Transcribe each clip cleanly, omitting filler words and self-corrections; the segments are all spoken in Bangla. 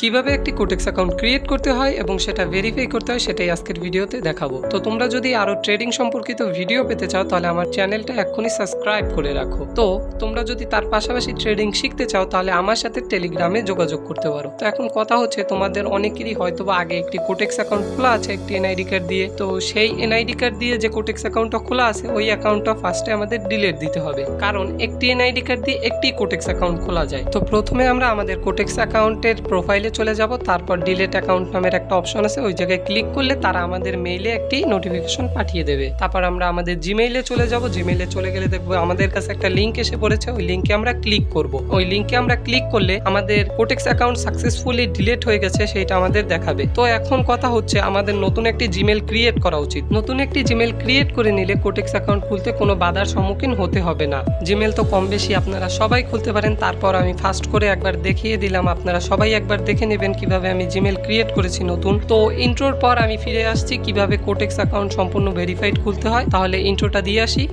কিভাবে একটি কোটেক্স অ্যাকাউন্ট ক্রিয়েট করতে হয় এবং সেটা ভেরিফাই করতে হয় সেটাই আজকের ভিডিওতে দেখাবো। তো তোমরা যদি আরো ট্রেডিং সম্পর্কিত ভিডিও পেতে চাও তাহলে আমার চ্যানেলটা এক্ষুনি সাবস্ক্রাইব করে রাখো। তো তোমরা যদি তার পাশাপাশি ট্রেডিং শিখতে চাও তাহলে আমার সাথে টেলিগ্রামে যোগাযোগ করতে পারো। তো এখন কথা হচ্ছে তোমাদের অনেকেরই হয়তোবা আগে একটি কোটেক্স অ্যাকাউন্ট খোলা আছে একটি এনআইডি কার্ড দিয়ে। তো সেই এনআইডি কার্ড দিয়ে যে কোটেক্স অ্যাকাউন্টটা খোলা আছে ওই অ্যাকাউন্টটা ফার্স্টে আমাদের ডিলিট দিতে হবে, কারণ একটি এনআইডি কার্ড দিয়ে একটি কোটেক্স অ্যাকাউন্ট খোলা যায়। তো প্রথমে আমরা আমাদের কোটেক্স অ্যাকাউন্টের প্রোফাইলে চলে যাব, তারপর ডিলিট অ্যাকাউন্ট নামের একটা অপশন আছে, ওই জায়গায় ক্লিক করলে তারা আমাদের মেইলে একটি নোটিফিকেশন পাঠিয়ে দেবে। তারপর আমরা আমাদের জিমেইলে চলে যাব, জিমেইলে চলে গেলে দেখবো আমাদের কাছে একটা লিঙ্ক এসে পড়েছে, ওই লিঙ্কে আমরা ক্লিক করব। ওই লিঙ্কে আমরা ক্লিক করলে আমাদের কোটেক্স অ্যাকাউন্ট সাকসেসফুলি ডিলিট হয়ে গেছে সেটা আমাদের দেখাবে। তো এখন কথা হচ্ছে আমাদের নতুন একটি জিমেইল ক্রিয়েট করা উচিত। নতুন একটি জিমেইল ক্রিয়েট করে নিলে কোটেক্স অ্যাকাউন্ট খুলতে কোনো বাধার সম্মুখীন হতে হবে না। জিমেইল তো কম বেশি আপনারা সবাই খুলতে পারেন, তারপর আমি ফাস্ট করে একবার দেখিয়ে দিলাম, আপনারা সবাই একবার দেখে নেবেন কিভাবে আমি জিমেইল ক্রিয়েট করেছি নতুন। তো ইন্ট্রোর পর আমি ফিরে আসছি কিভাবে কোটেক্স অ্যাকাউন্ট সম্পূর্ণ ভেরিফাইড খুলতে হয়। তাহলে ইন্ট্রোটা দিয়ে আসি।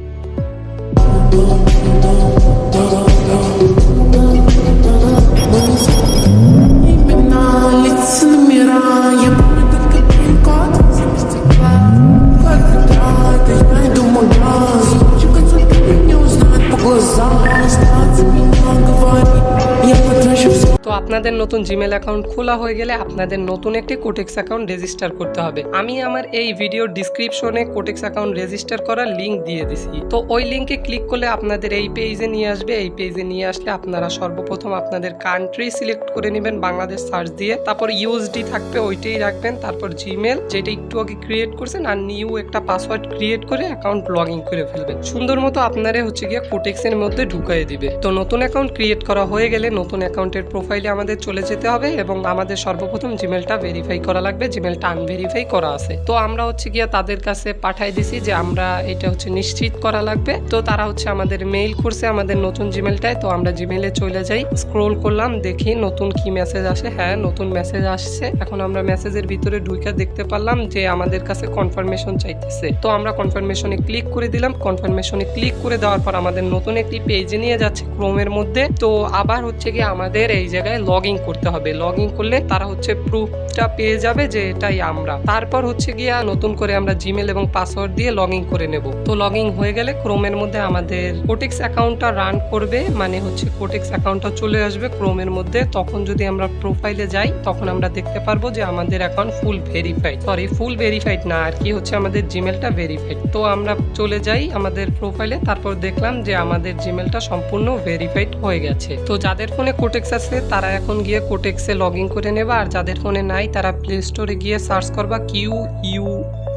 তো আপনাদের নতুন জিমেল অ্যাকাউন্ট খোলা হয়ে গেলে আপনাদের নতুন একটি কোটেক্স অ্যাকাউন্ট রেজিস্টার করতে হবে। আমি আমার এই ভিডিওর ডিসক্রিপশনে কোটেক্স অ্যাকাউন্ট রেজিস্টার করার লিঙ্ক দিয়ে দিছি। তো ওই লিঙ্কে ক্লিক করলে আপনাদের এই পেজে নিয়ে আসবে। এই পেজে নিয়ে আসলে আপনারা সর্বপ্রথম আপনাদের কান্ট্রি সিলেক্ট করে নেবেন, বাংলাদেশ সার্চ দিয়ে, তারপর ইউএসডি থাকবে ওইটাই রাখবেন, তারপর জিমেল যেটা একটু আগে ক্রিয়েট করছেন আর নিউ একটা পাসওয়ার্ড ক্রিয়েট করে অ্যাকাউন্ট লগ ইন করে ফেলবেন। সুন্দর মতো আপনারা হচ্ছে গিয়ে কোটেক্সের মধ্যে ঢুকাই দিবে। তো নতুন অ্যাকাউন্ট ক্রিয়েট করা হয়ে গেলে নতুন অ্যাকাউন্টের প্রোফাইলে আমাদের চলে যেতে হবে এবং আমাদের সর্বপ্রথম জিমেলটা ভেরিফাই করা লাগবে। জিমেলটা আনভেরিফাই করা আছে, তো আমরা হচ্ছে গিয়ে তাদের কাছে পাঠাই দিছি যে আমরা এটা হচ্ছে নিশ্চিত করা লাগবে। তো তারা হচ্ছে আমাদের মেইল করছে আমাদের নতুন জিমেলটায়। তো আমরা জিমেলে চলে যাই, স্ক্রোল করলাম, দেখি নতুন কি মেসেজ আসে। হ্যাঁ, নতুন মেসেজ আসছে। এখন আমরা মেসেজের ভিতরে ঢুকে দেখতে পারলাম যে আমাদের কাছে কনফার্মেশন চাইতেছে। তো আমরা কনফার্মেশনে ক্লিক করে দিলাম। কনফার্মেশনে ক্লিক করে দেওয়ার পর আমাদের নতুন একটি পেজে নিয়ে যাচ্ছে ক্রোমের মধ্যে। তো আবার হচ্ছে গিয়ে আমাদের এই জায়গায় লগ ইন করতে হবে। লগ ইন করলে তারা হচ্ছে প্রুফটা পেয়ে যাবে যে এটাই আমরা। তারপর হচ্ছে গিয়া নতুন করে আমরা জিমেল এবং পাসওয়ার্ড দিয়ে লগ ইন করে নেব। তো লগ ইন হয়ে গেলে ক্রোমের মধ্যে আমাদের কোটেক্স অ্যাকাউন্টটা রান করবে, মানে হচ্ছে কোটেক্স অ্যাকাউন্টটা চলে আসবে ক্রোমের মধ্যে। তখন যদি আমরা প্রোফাইলে যাই তখন আমরা দেখতে পারবো যে আমাদের অ্যাকাউন্ট ফুল ভেরিফাইড না আর কি, হচ্ছে আমাদের জিমেলটা ভেরিফাইড। তো আমরা চলে যাই আমাদের প্রোফাইলে, তারপর দেখলাম যে আমাদের জিমেলটা সম্পূর্ণ ভেরিফাইড হয়ে গেছে। তো যাদের ফোনে কোটেক্স আছে তারা এখন গিয়ে কোটেক্সে লগ ইন করে নেবা, আর যাদের ফোনে নাই তারা প্লে স্টোরে গিয়ে সার্চ করবা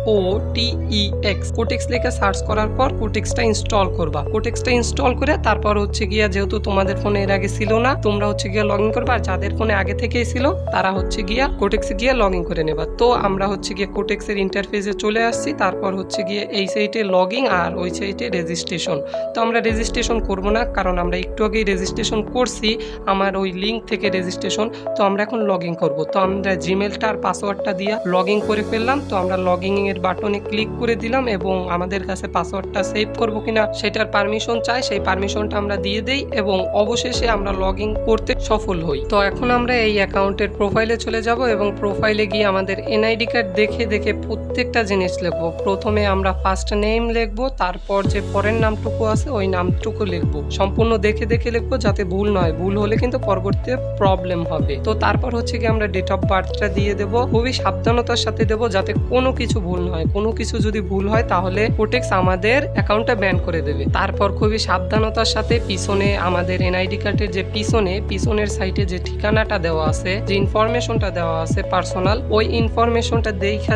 QUOTEX কোটেক্স লিখে সার্চ করার পর কোটেক্সটা ইনস্টল করবা। কোটেক্সটা ইনস্টল করে তারপর হচ্ছে গিয়া, যেহেতু তোমাদের ফোনে এর আগে ছিল না, তোমরা হচ্ছে গিয়া লগ ইন করবা, আর যাদের ফোনে আগে থেকেই ছিল তারা হচ্ছে গিয়া কোটেক্সে গিয়ে লগ ইন করে নেবা। তো আমরা হচ্ছে গিয়ে কোটেক্সের ইন্টারফেসে চলে আসছি। তারপর হচ্ছে গিয়ে এই সাইটে লগ ইন আর ওই সাইটে রেজিস্ট্রেশন। তো আমরা রেজিস্ট্রেশন করব না, কারণ আমরা একটু আগেই রেজিস্ট্রেশন করছি আমার ওই লিঙ্ক থেকে রেজিস্ট্রেশন। তো আমরা এখন লগ ইন করবো। তো আমরা জিমেলটা আর পাসওয়ার্ডটা দিয়ে লগ ইন করে ফেললাম। তো আমরা লগ ইন এর বাটনে ক্লিক করে দিলাম এবং আমাদের কাছে পাসওয়ার্ডটা সেভ করবো কিনা সেটার পারমিশন চাই, সেই পারমিশনটা আমরা দিয়ে দেই এবং অবশেষে আমরা লগ ইন করতে সফল হই। তো এখন আমরা এই অ্যাকাউন্টের প্রোফাইলে চলে যাব এবং প্রোফাইলে গিয়ে আমাদের এনআইডি কার্ড দেখে দেখে প্রত্যেকটা জিনিস লিখবো। প্রথমে আমরা ফার্স্ট নেম লিখবো, তারপর যে পরের নামটুকু আছে ওই নামটুকু লিখবো। সম্পূর্ণ দেখে দেখে লিখবো যাতে ভুল নয়, ভুল হলে কিন্তু পরবর্তীতে প্রবলেম হবে। তো তারপর হচ্ছে কি আমরা ডেট অফ বার্থটা দিয়ে দেবো, খুবই সাবধানতার সাথে দেবো যাতে কোনো কিছু ভুল নয়। কোনো কিছু যদি ভুল হয় তাহলে কোটেক্স আমাদের অ্যাকাউন্টটা ব্যান করে দেবে। তারপর খুবই সাবধানতার সাথে পিছনে আমাদের এনআইডি কার্ডের যে পিছনের সাইটে যে ঠিকানাটা দেওয়া আছে, যে ইনফরমেশনটা দেওয়া আছে পার্সোনাল, ওই ইনফরমেশনটা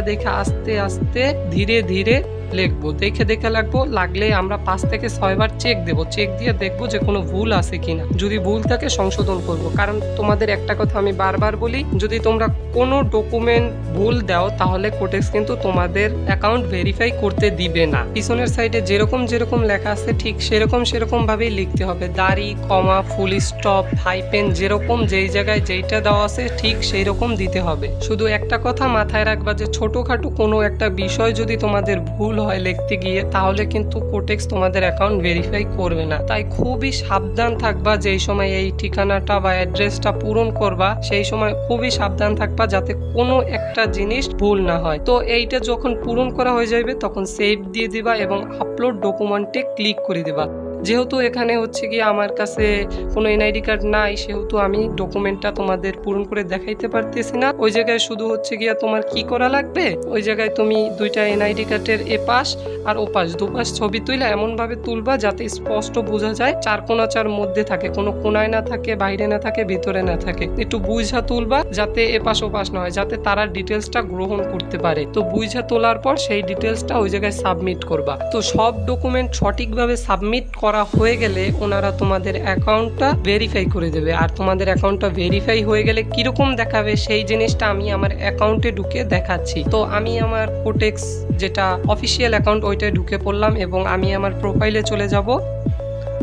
দেখা আস্তে আস্তে ধীরে ধীরে লিখবো। দেখে লাগবো, লাগলে আমরা 5 থেকে 6 বার চেক দেবো। চেক দিয়ে দেখবো যে কোনো ভুল আছে কিনা, যদি ভুল থাকে সংশোধন করব। কারণ তোমাদের একটা কথা আমি বারবার বলি, যদি তোমরা কোনো ডকুমেন্ট ভুল দাও তাহলে কোটেক্স কিন্তু তোমাদের অ্যাকাউন্ট ভেরিফাই করতে দিবে না। পিছনের সাইডে যেরকম লেখা আছে ঠিক সেরকম ভাবেই লিখতে হবে। দাড়ি, কমা, ফুল স্টপ, হাইপেন, যেরকম যেই জায়গায় যেইটা দেওয়া আছে ঠিক সেই রকম দিতে হবে। শুধু একটা কথা মাথায় রাখবা যে ছোটখাটো কোনো একটা বিষয় যদি তোমাদের ভুল ভুল হয় লিখতে গিয়ে, তাহলে কিন্তু কোটেক্স তোমাদের অ্যাকাউন্ট ভেরিফাই করবে না। তাই খুবই সাবধান থাকবা, যেই সময় এই ঠিকানাটা বা অ্যাড্রেসটা পূরণ করবা সেই সময় খুবই সাবধান থাকবা যাতে কোনো একটা জিনিস ভুল না হয়। তো এইটা যখন পূরণ করা হয়ে যাবে তখন সেভ দিয়ে দিবা এবং আপলোড ডকুমেন্টে ক্লিক করে দিবা। যেহেতু এখানে হচ্ছে গিয়ে আমার কাছে কোনো এনআইডি কার্ড নাই, সেহেতু আমি ডকুমেন্টটা তোমাদের পূরণ করে দেখাইতে পারতেছি না। ওই জায়গায় শুধু হচ্ছে গিয়া তোমার কি করা লাগবে, ওই জায়গায় তুমি দুইটা এনআইডি কার্ডের এপাশ আর ওপাশ দুপাশ ছবি তুলে এমনভাবে তুলবা যাতে স্পষ্ট বোঝা যায় চার কোনা চার মধ্যে থাকে, কোনো কোনায় না থাকে, বাইরে না থাকে, ভিতরে না থাকে। একটু বুঝা তুলবা যাতে এপাশ ওপাশ না হয়, যাতে তারা ডিটেলসটা গ্রহণ করতে পারে। তো বুঝা তোলার পর সেই ডিটেলসটা ওই জায়গায় সাবমিট করবা। তো সব ডকুমেন্ট সঠিকভাবে সাবমিট করা হয়ে গেলে ওনারা তোমাদের অ্যাকাউন্টটা ভেরিফাই করে দেবে। আর তোমাদের অ্যাকাউন্টটা ভেরিফাই হয়ে গেলে কিরকম দেখাবে সেই জিনিসটা আমি আমার অ্যাকাউন্টে ঢুকে দেখাচ্ছি। তো আমি আমার কোটেক্স যেটা অফিসিয়াল অ্যাকাউন্ট ওইটায় ঢুকে পড়লাম এবং আমি আমার প্রোফাইলে চলে যাব।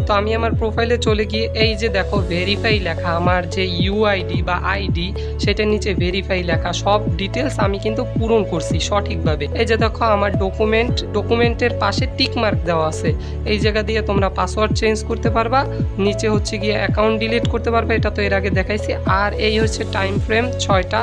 তো আমি আমার প্রোফাইলে চলে গিয়ে এই যে দেখো ভেরিফাই লেখা, আমার যে ইউআইডি বা আইডি সেটার নিচে ভেরিফাই লেখা, সব ডিটেলস আমি কিন্তু পূরণ করছি সঠিকভাবে। এই যে দেখো আমার ডকুমেন্টের পাশে টিক মার্ক দেওয়া আছে, এই জায়গা দিয়ে তোমরা পাসওয়ার্ড চেঞ্জ করতে পারবা, নিচে হচ্ছে গিয়ে অ্যাকাউন্ট ডিলিট করতে পারবা, এটা তো এর আগে দেখাইছি। আর এই হচ্ছে টাইম ফ্রেম 6টা,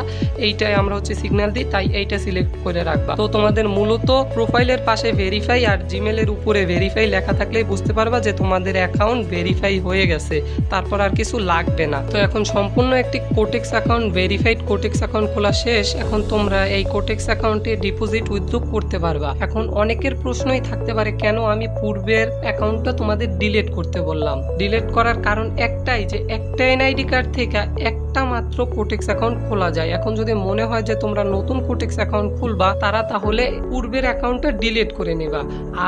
এইটাই আমরা হচ্ছে সিগন্যাল দিই, তাই এইটা সিলেক্ট করে রাখবা। তো তোমাদের মূলত প্রোফাইলের পাশে ভেরিফাই আর জিমেলের উপরে ভেরিফাই লেখা থাকলেই বুঝতে পারবা যে তোমাদের অ্যাকাউন্ট ভেরিফাই হয়ে গেছে, তারপর আর কিছু লাগবে না। তো এখন সম্পূর্ণ একটি Quotex account verified Quotex account খোলা শেষ। এখন তোমরা এই কোটেক্স অ্যাকাউন্টে ডিপোজিট উইথড্র করতে পারবা। এখন অনেকের প্রশ্নই থাকতে পারে কেন আমি পূর্বের অ্যাকাউন্টটা তোমাদের ডিলিট করতে বললাম। ডিলিট করার কারণ একটাই, যে একটা এনআইডি কার্ড থেকে একটা মাত্র কোটেক্স অ্যাকাউন্ট খোলা যায়। এখন যদি মনে হয় যে তোমরা নতুন কোটেক্স অ্যাকাউন্ট খুলবা, তারা তাহলে পূর্বের অ্যাকাউন্টটা ডিলিট করে নেবা।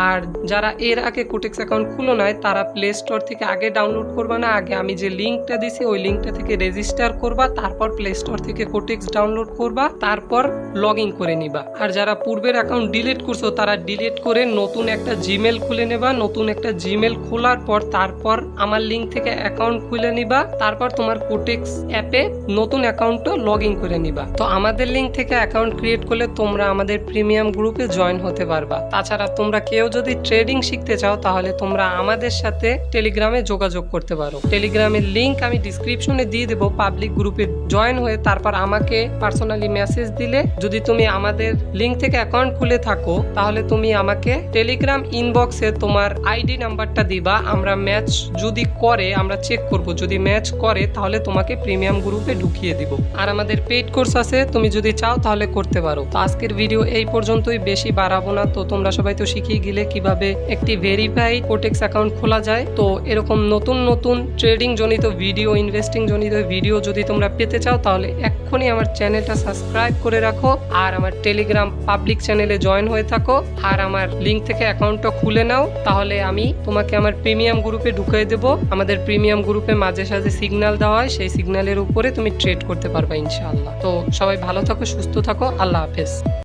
আর যারা এর আগে কোটেক্স অ্যাকাউন্ট খুলো নাই তারা প্লে স্টোর থেকে আগে ডাউনলোড করবা না, আগে আমি যে লিঙ্কটা দিছি ওই লিঙ্কটা থেকে রেজিস্টার করবা, তারপর প্লে স্টোর থেকে কোটেক্স ডাউনলোড করবা, তারপর লগ ইন করে নিবা। আর যারা পূর্বের অ্যাকাউন্ট ডিলিট করছো তারা ডিলিট করে নতুন একটা জিমেল খুলে নেবা। নতুন একটা জিমেল খোলার পর তারপর আমার লিঙ্ক থেকে অ্যাকাউন্ট খুলে নিবা, তারপর তোমার কোটেক্স অ্যাপে নতুন অ্যাকাউন্টটা লগ ইন করে নিবা। তো আমাদের লিঙ্ক থেকে অ্যাকাউন্ট ক্রিয়েট করলে তোমরা আমাদের প্রিমিয়াম গ্রুপে জয়েন হতে পারবা। তাছাড়া তোমরা কেউ যদি ট্রেডিং শিখতে চাও তাহলে তোমরা আমাদের সাথে টেলিগ্রামে যোগাযোগ করতে পারো। টেলিগ্রামের লিঙ্ক আমি ডিসক্রিপশনে দিয়ে দেবো। পাবলিক গ্রুপে জয়েন হয়ে তারপর আমাকে পার্সোনালি মেসেজ দিলে, যদি তুমি আমাদের লিঙ্ক থেকে অ্যাকাউন্ট খুলে থাকো তাহলে তুমি আমাকে টেলিগ্রাম ইনবক্সে তোমার আইডি নাম্বারটা দিবা। আমরা ম্যাচ যদি করে আমরা চেক করব, যদি ম্যাচ করে তাহলে তোমাকে প্রিমিয়াম গ্রুপে ঢুকিয়ে দিব। আর আমাদের পেইড কোর্স আছে, তুমি যদি চাও তাহলে করতে পারো। তো আজকের ভিডিও এই পর্যন্তই, বেশি বাড়াবো না। তো তোমরা সবাই তো শিখিয়ে গেলে কিভাবে একটি ভেরিফাইড কোটেক্স অ্যাকাউন্ট খোলা যায়। তো এরকম নতুন নতুন ট্রেডিং জনিত ভিডিও, ইনভেস্টিং জনিত ভিডিও যদি তোমরা পেতে চাও তাহলে এক্ষুনি আমার চ্যানেলটা সাবস্ক্রাইব করে রাখো আর আমার টেলিগ্রাম পাবলিক চ্যানেলে জয়েন হয়ে থাকো আর আমার লিঙ্ক থেকে অ্যাকাউন্টটা খুলে নাও। তাহলে আমি তোমাকে আমার প্রিমিয়াম গ্রুপে ঢুকিয়ে দেবো। আমাদের প্রিমিয়াম গ্রুপে মাঝে সাঝে সিগন্যাল দেওয়া হয়, সেই সিগন্যালের উপরে তুমি ট্রেড করতে পারবা ইনশাআল্লাহ। তো সবাই ভালো থাকো, সুস্থ থাকো, আল্লাহ হাফেজ।